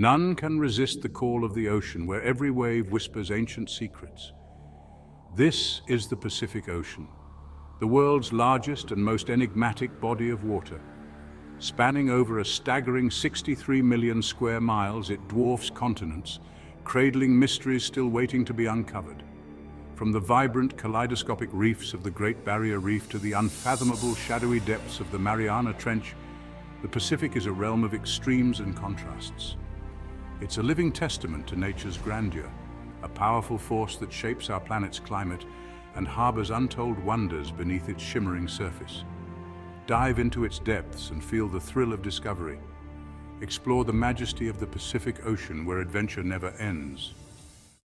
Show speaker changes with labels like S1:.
S1: None can resist the call of the ocean, where every wave whispers ancient secrets. This is the Pacific Ocean, the world's largest and most enigmatic body of water. Spanning over a staggering 63 million square miles, it dwarfs continents, cradling mysteries still waiting to be uncovered. From the vibrant, kaleidoscopic reefs of the Great Barrier Reef to the unfathomable, shadowy depths of the Mariana Trench, the Pacific is a realm of extremes and contrasts. It's a living testament to nature's grandeur, a powerful force that shapes our planet's climate and harbors untold wonders beneath its shimmering surface. Dive into its depths and feel the thrill of discovery. Explore the majesty of the Pacific Ocean, where adventure never ends.